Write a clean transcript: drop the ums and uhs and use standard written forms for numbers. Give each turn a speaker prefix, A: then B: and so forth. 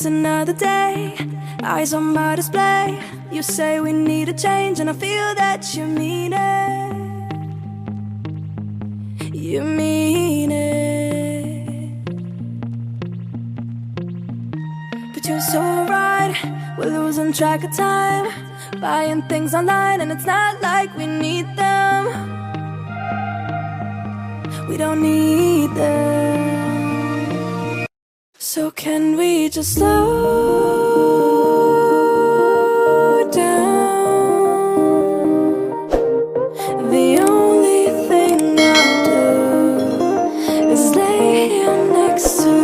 A: another day, eyes on my display. You say we need a change, and I feel that you mean it. You mean it. But you're so right, we're losing track of time, buying things online, and it's not like we need them. We don't need them. So can we just slow down? The only thing I'll do is lay here next to